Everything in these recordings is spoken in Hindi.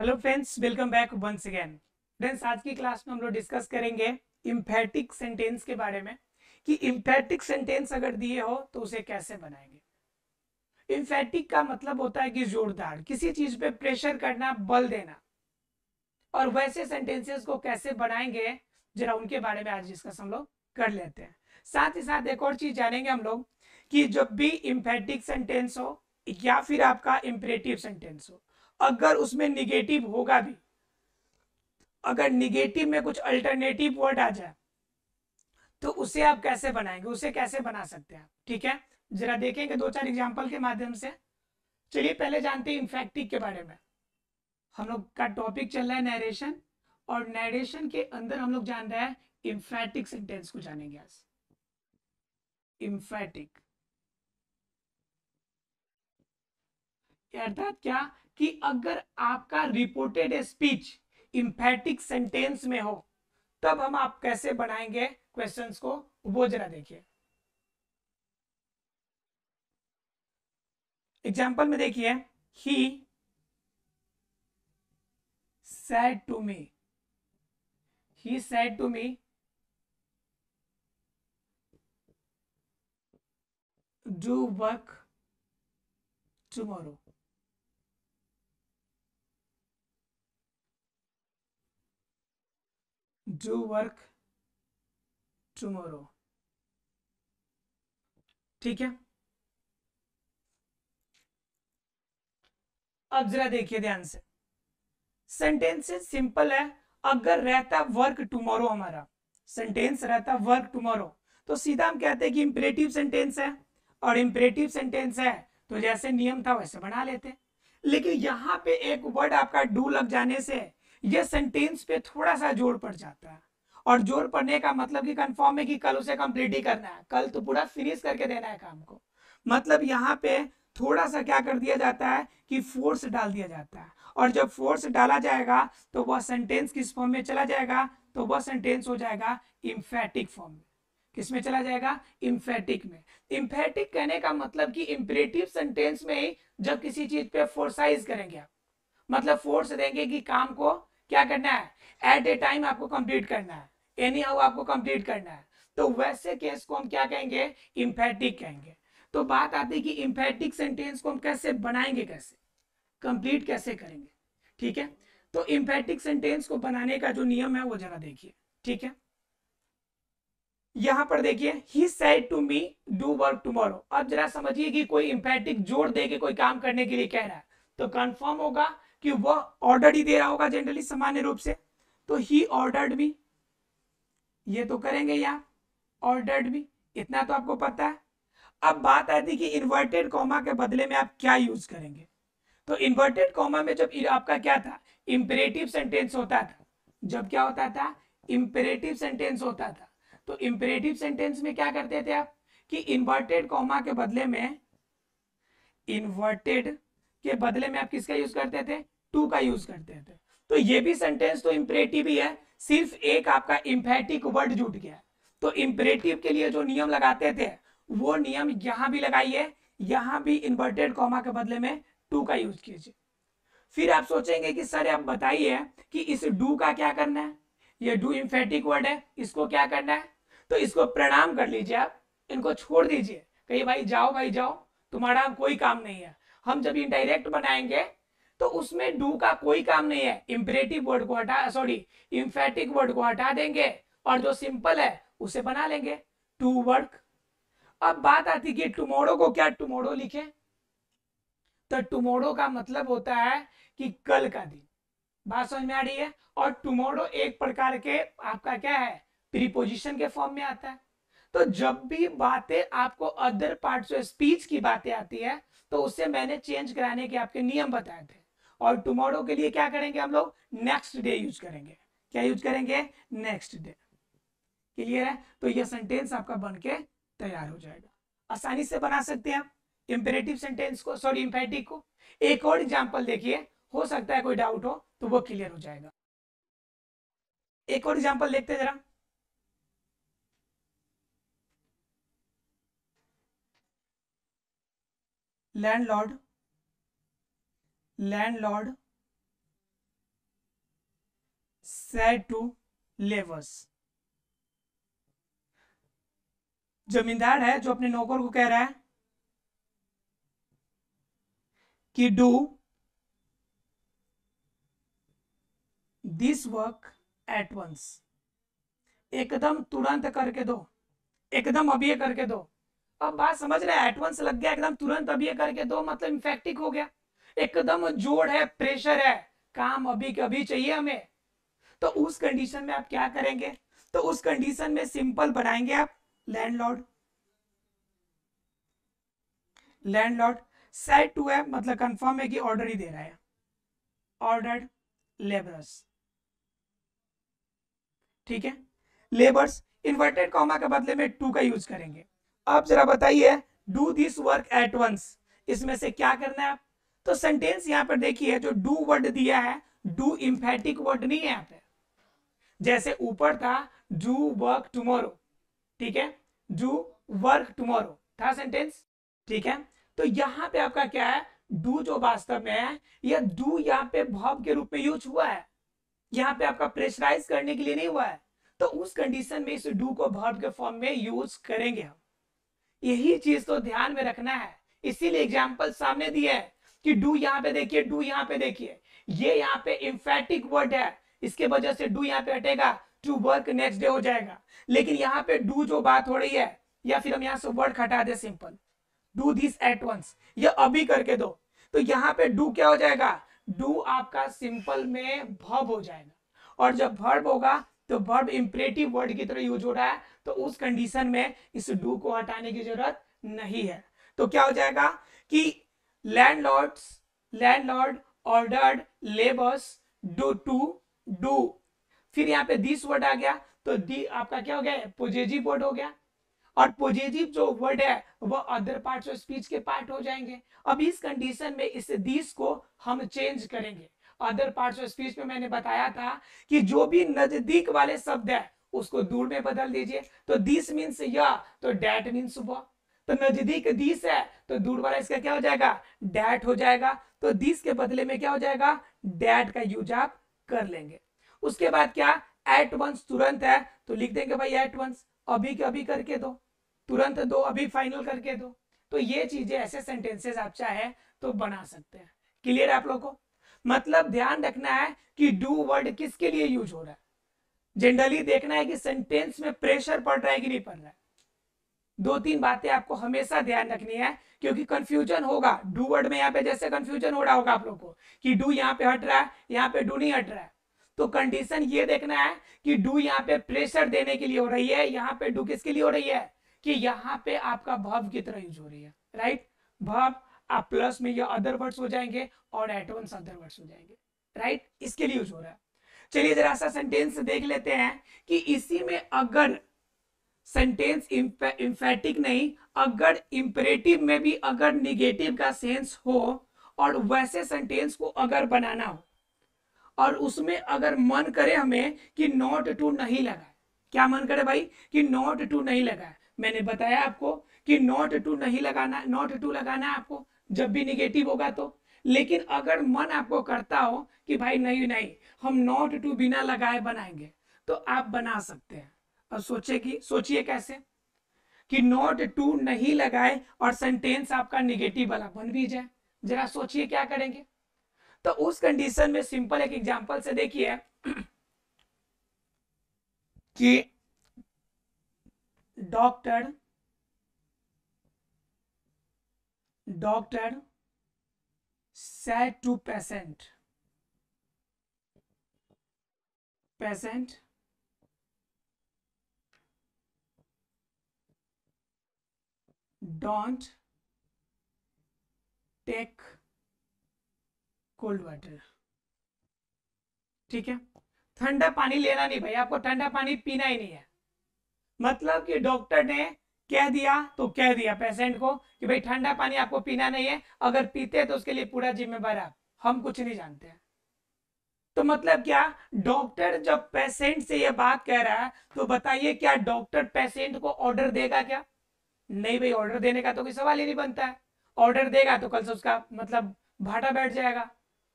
Hello friends, welcome back once again. Friends, आज की क्लास में हम लोग डिस्कस करेंगे इम्फेटिक सेंटेंस के बारे में कि इम्फेटिक सेंटेंस अगर दिए हो तो उसे कैसे बनाएंगे। इम्फेटिक का मतलब होता है कि जोरदार, किसी चीज पे प्रेशर करना, बल देना। और वैसे सेंटेंसेस को कैसे बनाएंगे, जरा उनके बारे में आज डिस्कस हम लोग कर लेते हैं। साथ ही साथ एक और चीज जानेंगे हम लोग कि जब भी इम्फेटिक सेंटेंस हो या फिर आपका इम्परेटिव सेंटेंस हो, अगर उसमें निगेटिव होगा भी, अगर निगेटिव में कुछ अल्टरनेटिव वर्ड आ जाए तो उसे आप कैसे बनाएंगे, उसे कैसे बना सकते हैं। ठीक है, जरा देखेंगे दो चार एग्जांपल के माध्यम से। चलिए पहले जानते हैं इम्फेक्टिव के बारे में। हम लोग का टॉपिक चल रहा है नरेशन, और नरेशन के अंदर हम लोग जान रहे हैं इम्फेटिक सेंटेंस को जानेंगे आज। इम्फेटिक अर्थात क्या कि अगर आपका रिपोर्टेड स्पीच इम्फेटिक सेंटेंस में हो तब हम आप कैसे बनाएंगे क्वेश्चंस को, वो जरा देखिए। एग्जाम्पल में देखिए, ही said to me, he said to me, do work tomorrow. Do work tomorrow. ठीक है, अब जरा देखिए ध्यान से। सेंटेंसेस सिंपल है। अगर रहता वर्क टुमारो, हमारा सेंटेंस रहता वर्क टुमारो, तो सीधा हम कहते हैं कि इंपरेटिव सेंटेंस है। और इंपरेटिव सेंटेंस है तो जैसे नियम था वैसे बना लेते। लेकिन यहां पे एक वर्ड आपका डू लग जाने से ये सेंटेंस पे थोड़ा सा जोर पड़ जाता है। और जोर पड़ने का मतलब कि कंफर्म है कि कल उसे कंप्लीट ही करना है, कल तो पूरा फिनिश करके देना है काम को। मतलब यहाँ पे थोड़ा सा क्या कर दिया जाता है कि फोर्स डाल दिया जाता है। और जब फोर्स डाला जाएगा तो वह सेंटेंस किस फॉर्म में चला जाएगा, तो वह सेंटेंस हो जाएगा इम्फेटिक फॉर्म में। किस में चला जाएगा? इम्फेटिक में। इम्फेटिक कहने का मतलब कि इम्परेटिव सेंटेंस में ही जब किसी चीज पे फोर्साइज करेंगे आप, मतलब फोर्स देंगे कि काम को क्या करना है, एट ए टाइम आपको कंप्लीट करना है, एनी हाउ आपको कंप्लीट करना है, तो वैसे केस को हम क्या कहेंगे? इम्फेटिक कहेंगे। तो बात आती है कि इम्फेटिक सेंटेंस को हम कैसे बनाएंगे, कैसे कंप्लीट कैसे करेंगे। ठीक है, तो इम्फेटिक सेंटेंस को बनाने का जो नियम है वो जरा देखिए। ठीक है, यहां पर देखिए, he said to me do work tomorrow. अब जरा समझिए कि कोई इम्फेटिक जोर दे के कोई काम करने के लिए कह रहा है तो कंफर्म होगा कि वह ऑर्डर ही दे रहा होगा जनरली सामान्य रूप से। तो ही ऑर्डर्ड मी, ये तो करेंगे या ऑर्डर्ड मी, इतना तो आपको पता है। अब बात आती है कि इन्वर्टेड कॉमा के बदले में आप क्या यूज करेंगे। तो इन्वर्टेड कॉमा में जब आपका क्या था, इंपेरेटिव सेंटेंस होता था, जब क्या होता था, इंपेरेटिव सेंटेंस होता था, तो इंपेरेटिव सेंटेंस में क्या करते थे आप कि इन्वर्टेड कॉमा के बदले में, इन्वर्टेड के बदले में आप किसका यूज करते थे? टू का यूज करते थे। तो ये भी सेंटेंस तो इंपेरेटिव ही है, सिर्फ एक आपका इम्फेटिक वर्ड जुट गया। तो इंपेरेटिव के लिए जो नियम लगाते थे वो नियम यहां भी लगाइए, यहां भी इन्वर्टेड कॉमा के बदले में टू का यूज कीजिए। फिर आप सोचेंगे कि सर आप बताइए कि इस डू का क्या करना है, ये डू इम्फेटिक वर्ड है, इसको क्या करना है? तो इसको प्रणाम कर लीजिए आप, इनको छोड़ दीजिए, कहिए भाई जाओ, भाई जाओ, तुम्हारा कोई काम नहीं है। हम जब इनडायरेक्ट बनाएंगे तो उसमें डू का कोई काम नहीं है, इंपरेटिव वर्ड को हटा, सॉरी इम्फेटिक वर्ड को हटा देंगे और जो सिंपल है उसे बना लेंगे, टू वर्क। अब बात आती कि टुमारो को क्या टुमारो लिखे, तो टुमारो का मतलब होता है कि कल का दिन। बात समझ में आ रही है? और टुमारो एक प्रकार के आपका क्या है, प्रीपोजिशन के फॉर्म में आता है। तो जब भी बातें आपको अदर पार्ट्स ऑफ स्पीच की बातें आती है तो उससे मैंने चेंज कराने के आपके नियम बताए थे। और टुमारो के लिए क्या करेंगे हम लोग? नेक्स्ट डे यूज करेंगे। क्या यूज करेंगे? Next day. क्लियर है? तो यह सेंटेंस आपका बन के तैयार हो जाएगा। आसानी से बना सकते हैं आप इंपेरेटिव सेंटेंस को, सॉरी इंफेटिक को। एक और एग्जांपल देखिए, हो सकता है कोई डाउट हो तो वो क्लियर हो जाएगा। एक और एग्जांपल देखते हैं जरा। Landlord, landlord said to laborers। जमींदार है जो अपने नौकर को कह रहा है कि do this work at once, एकदम तुरंत करके दो, एकदम अभी करके दो। अब बात समझ रहे हैं, एट वंस लग गया, एकदम तुरंत अभी करके दो मतलब इम्फेक्टिक हो गया, एकदम जोड़ है, प्रेशर है, काम अभी के अभी चाहिए हमें। तो उस कंडीशन में आप क्या करेंगे, तो उस कंडीशन में सिंपल बनाएंगे आप लैंडलॉर्ड। लैंडलॉर्ड सेड टू है मतलब कंफर्म है कि ऑर्डर ही दे रहा है, ऑर्डर्ड लेबरर्स। ठीक है, लेबर्स इन्वर्टेड कॉमा के बदले में टू का यूज करेंगे। आप जरा बताइए, do this work at once, इसमें से क्या करना है आप? तो सेंटेंस यहां पर देखिए, जो डू वर्ड दिया है, डू इंफेटिक वर्ड नहीं है यहाँ पे, जैसे ऊपर था डू वर्क टुमारो, ठीक है, डू वर्क टुमारो था सेंटेंस। ठीक है, तो यहां पे आपका क्या है, डू जो वास्तव में है, यह डू यहाँ पे वर्ब के रूप में यूज हुआ है, यहाँ पे आपका प्रेशराइज करने के लिए नहीं हुआ है। तो उस कंडीशन में इस डू को वर्ब के फॉर्म में यूज करेंगे हम, यही चीज तो ध्यान में रखना है। इसीलिए एग्जांपल सामने दिया है कि डू यहाँ पे देखिए, डू यहाँ पे देखिए, ये यहाँ पे इंफेटिक वर्ड है, इसके वजह से डू यहाँ पे हटेगा, टू वर्क नेक्स्ट डे हो जाएगा। लेकिन यहाँ पे डू जो बात हो रही है, या फिर हम यहाँ से वर्ड हटा दे simple, do this at once, ये अभी करके दो, तो यहाँ पे डू क्या हो जाएगा, डू आपका सिंपल में वर्ब हो जाएगा। और जब वर्ब होगा तो वर्ब इंपरेटिव वर्ड की तरह यूज हो रहा है, तो उस कंडीशन में इस डू को हटाने की जरूरत नहीं है। तो क्या हो जाएगा कि landlord ordered labours do to do, फिर यहाँ पे दिस वर्ड आ गया, तो दी आपका क्या हो गया, पोजेसिव वर्ड हो गया। और पॉजिटिव जो वर्ड है वो अदर पार्ट्स ऑफ स्पीच के पार्ट हो जाएंगे। अब इस कंडीशन में इस दिस को हम चेंज करेंगे। अदर पार्ट्स ऑफ स्पीच में मैंने बताया था कि जो भी नजदीक वाले शब्द है उसको दूर में बदल दीजिए। तो दिस मीन्स या, तो डैट मीन्स वह, तो नजदीक दिस है तो दूर वाला इसका क्या हो जाएगा, डैट हो जाएगा। तो दिस के बदले में क्या हो जाएगा, डैट का यूज आप कर लेंगे। उसके बाद क्या, एट वंस तुरंत है तो लिख देंगे भाई एट वंस, अभी के अभी करके दो, तुरंत दो, अभी फाइनल करके दो। तो ये चीजें ऐसे सेंटेंसेस आप चाहे तो बना सकते हैं। क्लियर है आप लोगों को? मतलब ध्यान रखना है कि डू वर्ड किसके लिए यूज हो रहा है, जनरली देखना है कि सेंटेंस में प्रेशर पड़ रहा है कि नहीं पड़ रहा है। दो तीन बातें आपको हमेशा ध्यान रखनी है, क्योंकि कंफ्यूजन होगा डू वर्ड में। यहाँ पे जैसे कंफ्यूजन हो रहा होगा आप लोगों को कि डू यहाँ पे हट रहा है, यहाँ पे डू नहीं हट रहा है, तो कंडीशन ये देखना है कि डू यहाँ पे प्रेशर देने के लिए हो रही है, यहाँ पे डू किसके लिए हो रही है, कि यहाँ पे आपका वर्ब की तरह यूज हो रही है, राइट। वर्ब आप प्लस में या अदर वर्ड्स हो जाएंगे और एट वंस अदर वर्ड्स हो जाएंगे, राइट, इसके लिए यूज हो रहा है। चलिए जरा सा सेंटेंस देख लेते हैं कि इसी में अगर सेंटेंस इंफेटिक नहीं, अगर इंपरेटिव में भी अगर निगेटिव का सेंस हो और वैसे सेंटेंस को अगर बनाना हो और उसमें अगर मन करे हमें कि नॉट टू नहीं लगाए, क्या मन करे भाई कि नॉट टू नहीं लगाए, मैंने बताया आपको कि नॉट टू नहीं लगाना, नॉट टू लगाना है आपको जब भी निगेटिव होगा तो। लेकिन अगर मन आपको करता हो कि भाई नहीं नहीं हम नॉट टू बिना लगाए बनाएंगे, तो आप बना सकते हैं। अब सोचिए कैसे कि नॉट टू नहीं लगाए और सेंटेंस आपका निगेटिव वाला बन भी जाए, जरा सोचिए क्या करेंगे। तो उस कंडीशन में सिंपल एक एग्जांपल से देखिए कि doctor said to patient don't take cold water। ठीक है, ठंडा पानी लेना नहीं भाई, आपको ठंडा पानी पीना ही नहीं है। मतलब कि डॉक्टर ने कह दिया तो कह दिया पेशेंट को कि भाई ठंडा पानी आपको पीना नहीं है, अगर पीते हैं तो उसके लिए पूरा जिम्मेवार आप, हम कुछ नहीं जानते हैं। तो मतलब क्या, डॉक्टर जब पेशेंट से यह बात कह रहा है तो बताइए क्या डॉक्टर पेशेंट को ऑर्डर देगा क्या? नहीं भाई, ऑर्डर देने का तो कोई सवाल ही नहीं बनता है। ऑर्डर देगा तो कल से उसका मतलब भाटा बैठ जाएगा।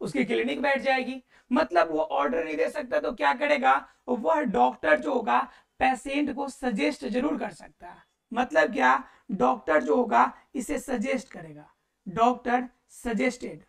उसकी क्लिनिक बैठ जाएगी। मतलब वो ऑर्डर नहीं दे सकता तो क्या करेगा, वह डॉक्टर जो होगा पेशेंट को सजेस्ट जरूर कर सकता है। मतलब क्या, डॉक्टर जो होगा इसे सजेस्ट करेगा, डॉक्टर सजेस्टेड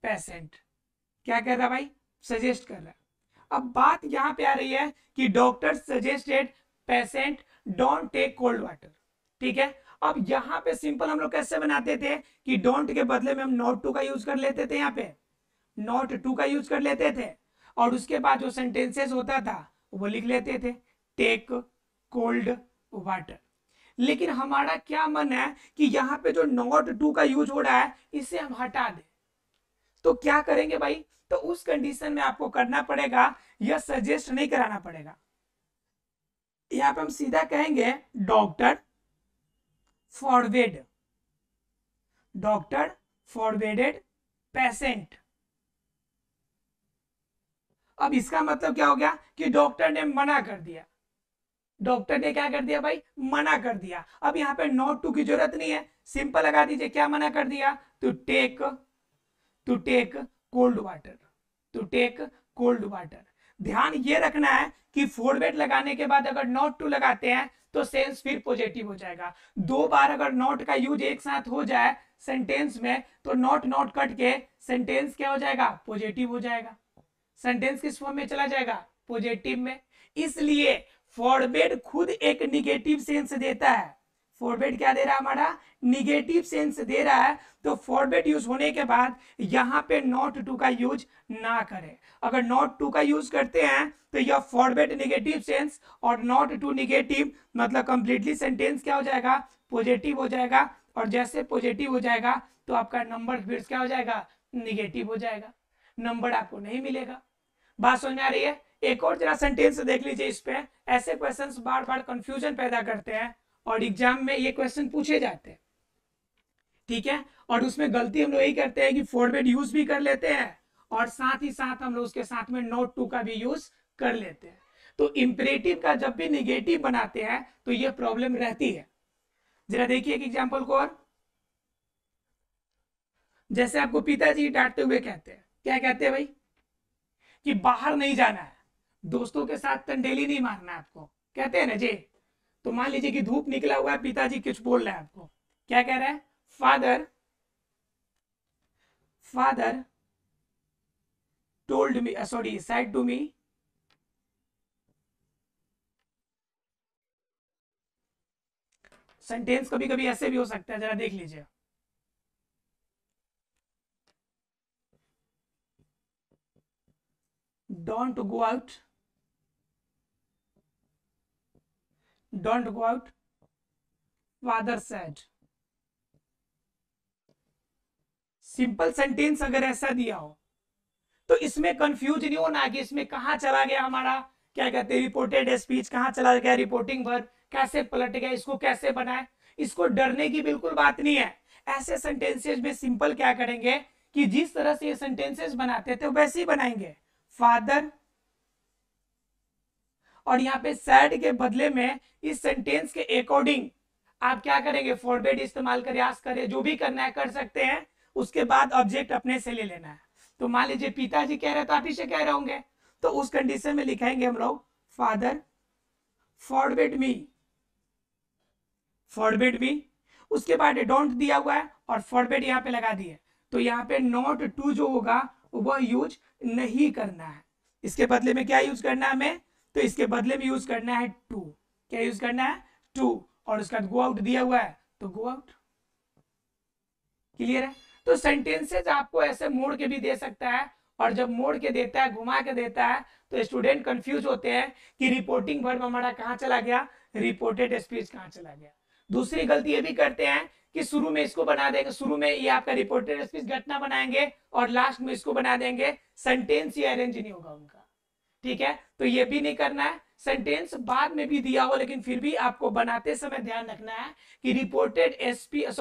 पेशेंट, क्या कर रहा भाई, सजेस्ट कर रहा है। अब बात यहां पे आ रही है कि doctor suggested patient don't take cold water, ठीक है। अब यहां पे सिंपल हम लोग कैसे बनाते थे कि डोंट के बदले में हम नॉट टू का यूज कर लेते थे, यहां पे नॉट टू का यूज कर लेते थे, और उसके बाद जो सेंटेंसेस होता था वो लिख लेते थे टेक कोल्ड वाटर। लेकिन हमारा क्या मन है कि यहां पे जो नॉट टू का यूज हो रहा है इसे हम हटा दें, तो क्या करेंगे भाई, तो उस कंडीशन में आपको करना पड़ेगा, यह सजेस्ट नहीं कराना पड़ेगा। यहां पे हम सीधा कहेंगे doctor forward, doctor forwarded patient. अब इसका मतलब क्या हो गया कि डॉक्टर ने मना कर दिया, डॉक्टर ने क्या कर दिया भाई, मना कर दिया। अब यहाँ पे नॉट टू की जरूरत नहीं है, सिंपल लगा दीजिए क्या मना कर दिया, to take cold water, to take cold water. ध्यान ये रखना है कि फॉरवर्ड लगाने के बाद अगर नॉट टू लगाते हैं तो सेंस फिर पॉजिटिव हो जाएगा। दो बार अगर नॉट का यूज एक साथ हो जाए सेंटेंस में तो नॉट नॉट कट के सेंटेंस क्या हो जाएगा, पॉजिटिव हो जाएगा। सेंटेंस किस फॉर्म में चला जाएगा, पॉजिटिव में। इसलिए फॉरवर्ड खुद एक निगेटिव सेंस देता है, फॉरवर्ड क्या दे रहा है, हमारा निगेटिव सेंस दे रहा है। तो फॉरवर्ड यूज होने के बाद यहां पे नॉट टू का यूज ना करें। अगर नॉट टू का यूज करते हैं तो यह फॉरवर्ड निगेटिव सेंस और नॉट टू निगेटिव, मतलब कंप्लीटली सेंटेंस क्या हो जाएगा, पॉजिटिव हो जाएगा। और जैसे पॉजिटिव हो जाएगा तो आपका नंबर फिर क्या हो जाएगा, निगेटिव हो जाएगा, नंबर आपको नहीं मिलेगा। बात समझ में आ रही है। एक और जरा सेंटेंस देख लीजिए, इस पे ऐसे क्वेश्चंस बार बार कंफ्यूजन पैदा करते हैं और एग्जाम में ये क्वेश्चन पूछे जाते हैं, ठीक है। और उसमें गलती हम लोग यही करते हैं कि फॉरवर्ड यूज भी कर लेते हैं और साथ ही साथ हम लोग उसके साथ में नोट टू का भी यूज कर लेते हैं। तो इंपरेटिव का जब भी निगेटिव बनाते हैं तो ये प्रॉब्लम रहती है। जरा देखिए एक एग्जाम्पल को और, जैसे आपको पिताजी डांटते हुए कहते हैं, क्या कहते हैं भाई, कि बाहर नहीं जाना है, दोस्तों के साथ तंडेली नहीं मारना है आपको, कहते हैं ना जी। तो मान लीजिए कि धूप निकला हुआ है, पिताजी कुछ बोल रहे हैं आपको, क्या कह रहे हैं, father told me, sorry said to me, sentence कभी कभी ऐसे भी हो सकता है, जरा देख लीजिए। Don't go out, don't go out, father said. Simple sentence अगर ऐसा दिया हो तो इसमें कंफ्यूज नहीं होना कि इसमें कहां चला गया हमारा, क्या कहते हैं, रिपोर्टेड स्पीच, कहां चला गया रिपोर्टिंग वर्ब, कैसे पलट गया, इसको कैसे बनाए। इसको डरने की बिल्कुल बात नहीं है। ऐसे सेंटेंसेस में सिंपल क्या करेंगे कि जिस तरह से ये सेंटेंसेस बनाते थे वैसे ही बनाएंगे, फादर, और यहाँ पे सैड के बदले में इस सेंटेंस के अकॉर्डिंग आप क्या करेंगे, फॉरवर्ड इस्तेमाल करें, आस करें, जो भी करना है कर सकते हैं। उसके बाद ऑब्जेक्ट अपने से ले लेना है। तो मान लीजिए पिताजी कह रहे हैं तो आप ही से कह रहे होंगे, तो उस कंडीशन में लिखाएंगे हम लोग फादर फॉरवर्ड मी, उसके बाद डोंट दिया हुआ है और फॉरवर्ड यहाँ पे लगा दिए, तो यहाँ पे नॉट टू जो होगा वह यूज नहीं करना है। इसके बदले में क्या यूज करना है हमें, तो इसके बदले में यूज करना है टू, क्या यूज करना है, टू, और उसका गो आउट दिया हुआ है तो गो आउट। क्लियर है। तो सेंटेंसेज आपको ऐसे मोड़ के भी दे सकता है, और जब मोड़ के देता है, घुमा के देता है, तो स्टूडेंट कंफ्यूज होते हैं कि रिपोर्टिंग वर्ब हमारा कहां चला गया, रिपोर्टेड स्पीच कहां चला गया। दूसरी गलती ये भी करते हैं कि शुरू में इसको बना देंगे, शुरू में ये आपका रिपोर्टेड स्पीच घटना बनाएंगे और लास्ट में इसको बना देंगे, सेंटेंस ही अरेंज नहीं होगा उनका, ठीक है। तो ये भी नहीं करना है। सेंटेंस बाद में भी दिया हो लेकिन फिर भी आपको बनाते समय ध्यान रखना है कि रिपोर्टेड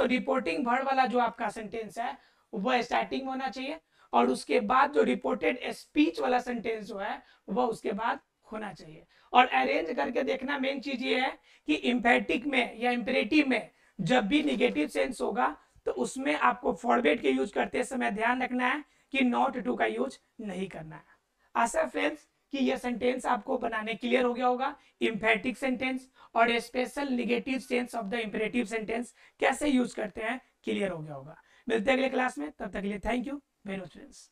रिपोर्टिंग वर्ड वाला जो आपका सेंटेंस है वह स्टार्टिंग में होना चाहिए, और उसके बाद जो रिपोर्टेड स्पीच वाला सेंटेंस जो है वह उसके बाद होना चाहिए। और अरेंज करके देखना, मेन चीज ये है कि इंपैटिक में या इंपेरेटिव में जब भी निगेटिव सेंस होगा तो उसमें आपको फॉरवर्ड के यूज करते समय ध्यान रखना है कि नॉट टू का यूज नहीं करना है। आशा फ्रेंड्स कि यह सेंटेंस आपको बनाने क्लियर हो गया होगा। इम्फेटिक सेंटेंस और special negative sense of the imperative sentence कैसे यूज करते हैं क्लियर हो गया होगा। मिलते हैं अगले क्लास में, तब तक के लिए thank you very much friends.